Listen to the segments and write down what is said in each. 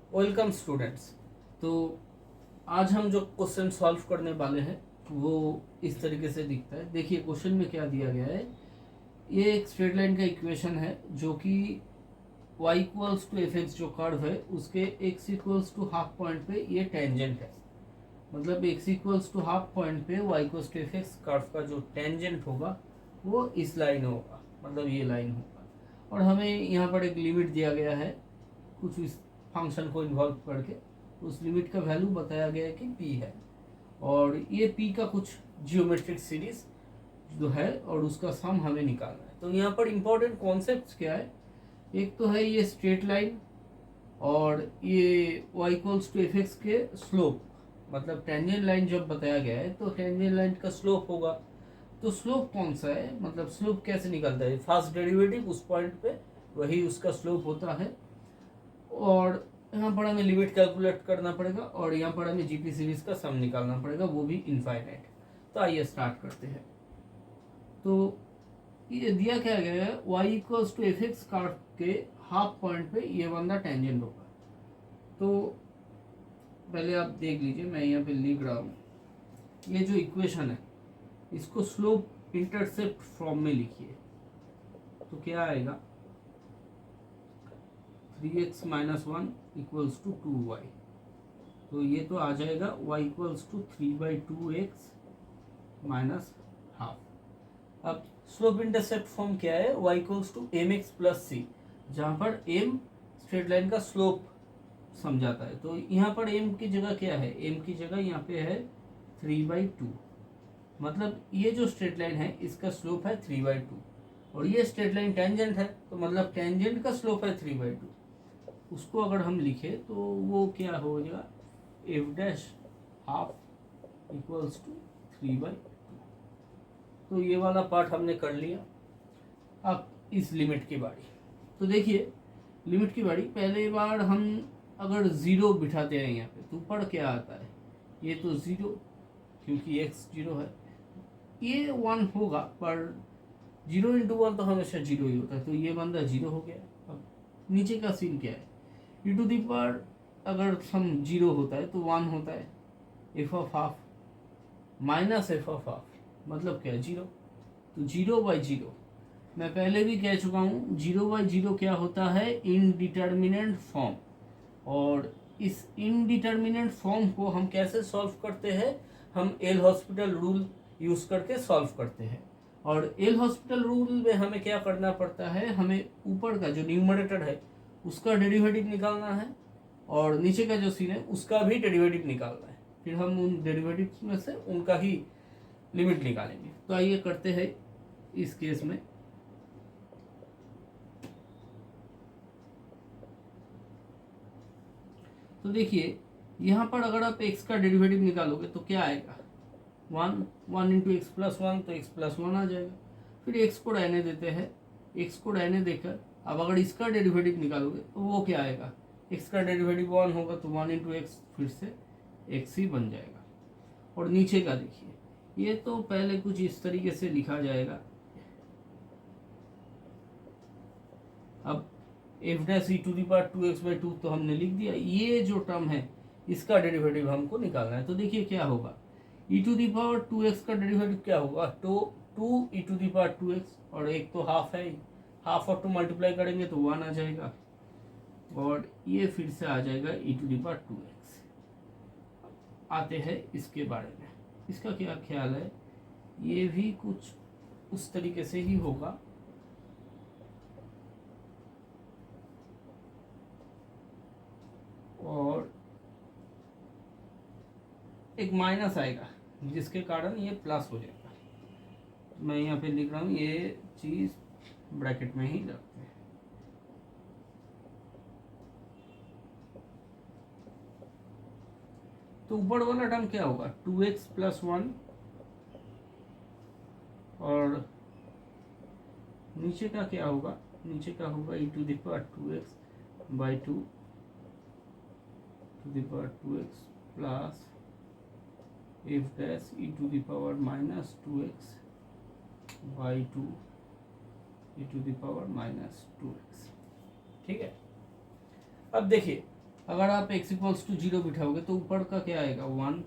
Welcome students. तो आज हम जो क्वेश्चन सॉल्व करने वाले हैं वो इस तरीके से दिखता है। देखिए क्वेश्चन में क्या दिया गया है। ये एक स्ट्रेट लाइन का इक्वेशन है जो कि y equals to F X जो कर्व है उसके x equals to half point पे ये टेंजेंट है। मतलब x equals to half point पे y equals to F X curve का जो टेंजेंट होगा वो इस लाइन होगा, मतलब ये लाइन होगा। और हमें यहाँ पर एक लिमिट दिया गया है कुछ इस फंक्शन को इन्वॉल्व करके। उस लिमिट का वैल्यू बताया गया है कि p है, और ये p का कुछ जियोमेट्रिक सीरीज जो है और उसका सम हमें निकालना है। तो यहाँ पर इंपॉर्टेंट कॉन्सेप्ट क्या है, एक तो है ये स्ट्रेट लाइन और ये y equals to F X के स्लोप, मतलब टेंजेंट लाइन जब बताया गया है तो टेंजेंट लाइन का स्लोप होगा। तो स्लोप कौन सा है, मतलब स्लोप कैसे निकलता है, फर्स्ट डेरिवेटिव उस पॉइंट पे वही उसका स्लोप होता है। और यहाँ पर हमें लिमिट कैलकुलेट करना पड़ेगा और यहाँ पर हमें जीपी सीरीज का सम निकालना पड़ेगा, वो भी इनफाइनाइट। तो आइए स्टार्ट करते हैं। तो ये दिया क्या गया है, y equals to F X curve के हाफ पॉइंट पे ये बंदा टेंजेंट होगा। तो पहले आप देख लीजिए, मैं यहाँ पे लिख रहा हूँ ये जो इक्वेशन है इसको स्लोप इंटरसेप्ट फॉर्म में लिखिए। तो क्या आएगा, 3x minus one equals to 2y। तो ये तो आ जाएगा y equals to 3/2x minus half. अब स्लोप इंटरसेप्ट फॉर्म क्या है, y equals to M X plus C, जहाँ पर m स्ट्रेट लाइन का स्लोप समझाता है। तो यहाँ पर m की जगह क्या है, m की जगह यहाँ पे है 3/2। मतलब ये जो स्ट्रेट लाइन है इसका स्लोप है 3/2 और ये स्ट्रेट लाइन टेंजेंट है, तो मतलब टेंजेंट का स्लोप है 3/2। उसको अगर हम लिखे तो वो क्या हो जाएगा, F dash half equals to 3/2। तो ये वाला पार्ट हमने कर लिया। अब इस लिमिट की बारी। तो देखिए लिमिट की बारी, पहले बार हम अगर जीरो बिठाते हैं यहाँ पे तो ऊपर क्या आता है, ये तो जीरो क्योंकि x जीरो है, ये वन होगा पर जीरो इंटू वन तो हमेशा जीरो ही होता है, तो ये बंदा जीरो हो गया। अब नीचे का सीन क्या है, e टू दी पावर अगर सम जीरो होता है तो वन होता है, F of half minus F of half मतलब क्या है जीरो। तो जीरो बाई जीरो, मैं पहले भी कह चुका हूँ, जीरो बाई जीरो क्या होता है, इनडिटर्मिनेंट फॉर्म। और इस इनडिटर्मिनेंट फॉर्म को हम कैसे सॉल्व करते हैं, हम एल हॉस्पिटल रूल यूज करके सॉल्व करते हैं। और एल हॉस्पिटल रूल में हमें क्या करना पड़ता है, हमें ऊपर का जो न्यूमरेटर है उसका डेरिवेटिव निकालना है और नीचे का जो सीन है उसका भी डेरिवेटिव निकालना है। फिर हम उन डेरिवेटिव्स में से उनका ही लिमिट निकालेंगे। तो आइए करते हैं इस केस में। तो देखिए यहाँ पर अगर आप x का डेरिवेटिव निकालोगे तो क्या आएगा, one into x plus one, तो x प्लस वन आ जाएगा। फिर x को रहने देते हैं, x को रहने देकर अब अगर इसका डेरिवेटिव निकालोगे तो वो क्या आएगा, x का डेरिवेटिव वन होगा तो वन इंटू एक्स फिर से x ही बन जाएगा। और नीचे का देखिए, ये तो पहले कुछ इस तरीके से लिखा जाएगा। अब F dash E to the power 2x/2 तो हमने लिख दिया। ये जो टर्म है इसका डेरिवेटिव हमको निकालना है। तो देखिए क्या होगा, E to the power 2x का डेरिवेटिव क्या होगा, तो 2 ई टू दी पावर 2x, और एक तो हाफ है, हाफ और 2 मल्टीप्लाई करेंगे तो 1 आ जाएगा, और ये फिर से आ जाएगा ई टू दी पावर 2x। आते हैं इसके बारे में, इसका क्या ख्याल है, ये भी कुछ उस तरीके से ही होगा। और एक माइनस आएगा जिसके कारण ये प्लस हो जाएगा। तो मैं यहाँ पे लिख रहा हूँ, ये चीज ब्रैकेट में ही रखते हैं। तो ऊपर वाला टर्म क्या होगा, 2x प्लस वन, और नीचे का क्या होगा, नीचे का होगा E to the power 2x/2 to the power 2x plus F dash E to the power minus 2x/2 E to the power minus 2x। ठीक है। अब देखिए अगर आप x इक्वल्स टू 0 बिठाओगे तो ऊपर का क्या आएगा 1,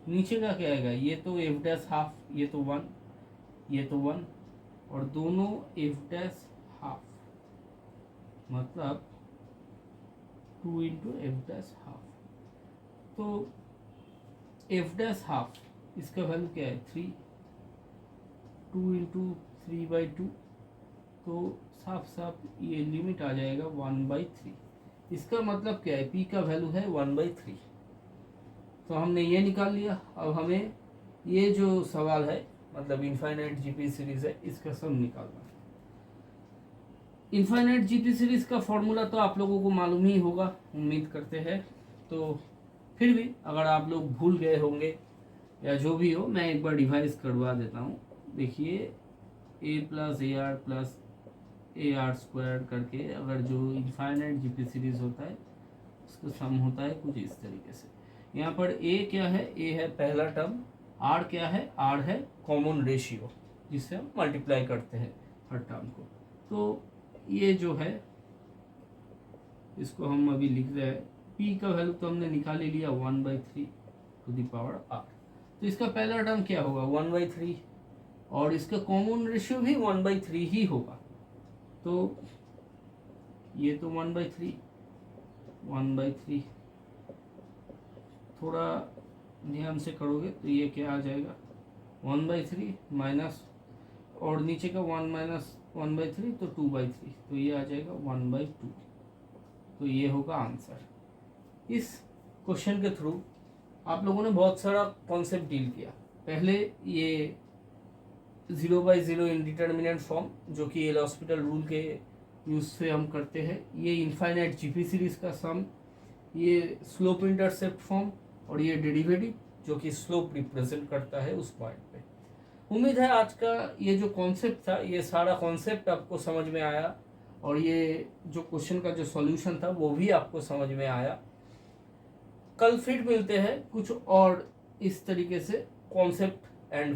नीचे का क्या आएगा, ये तो एफ डैश हाफ, ये तो 1, ये तो 1, और दोनों एफ डैश हाफ, मतलब 2 इंटू एफ डैश हाफ। तो एफ डैश हाफ इसका वैल्यू क्या है 3, 2 इंटू 3/2, तो साफ साफ ये लिमिट आ जाएगा 1/3। इसका मतलब क्या है, p का वैल्यू है 1/3। तो हमने ये निकाल लिया। अब हमें ये जो सवाल है, मतलब इनफाइनाइट जीपी सीरीज है, इसका सम निकालना है। इनफाइनाइट जीपी सीरीज का फॉर्मूला तो आप लोगों को मालूम ही होगा, उम्मीद करते हैं। तो फिर भी अगर आप लोग भूल गए होंगे या जो भी हो, मैं एक बार रिवाइज करवा देता हूँ। देखिए a plus A R plus A R square करके अगर जो इनफाइनाइट जीपी सीरीज होता है उसका सम होता है कुछ इस तरीके से। यहाँ पर a क्या है, a है पहला टर्म, r क्या है, r है कॉमन रेशियो जिससे हम मल्टीप्लाई करते हैं हर टर्म को। तो ये जो है इसको हम अभी लिख रहे हैं, p का वैल्यू तो हमने निकाल ही लिया 1/3 टू द पावर r। तो इसका पहला टर्म क्या होगा 1/3, और इसका कॉमन रेशियो भी 1/3 ही होगा। तो ये तो 1/3, 1/3, थोड़ा ध्यान से करोगे तो ये क्या आ जाएगा 1/3 माइनस, और नीचे का 1 माइनस 1/3 तो 2/3, तो ये आ जाएगा 1/2। तो ये होगा आंसर। इस क्वेश्चन के थ्रू आप लोगों ने बहुत सारा कॉन्सेप्ट डील किया। पहले ये 0/0 इंडिटर्मिनेंट फॉर्म जो कि एल हॉस्पिटल रूल के यूज से हम करते हैं, ये इनफाइनाइट जीपी सीरीज का सम, ये स्लोप इंटरसेप्ट फॉर्म, और ये डेरिवेटिव जो कि स्लोप रिप्रेजेंट करता है उस पॉइंट पे। उम्मीद है आज का ये जो कॉन्सेप्ट था, ये सारा कॉन्सेप्ट आपको समझ में आया, और ये जो क्वेश्चन का जो सॉल्यूशन था वो भी आपको समझ में आया। कल फिर मिलते हैं कुछ और इस तरीके से कॉन्सेप्ट एंड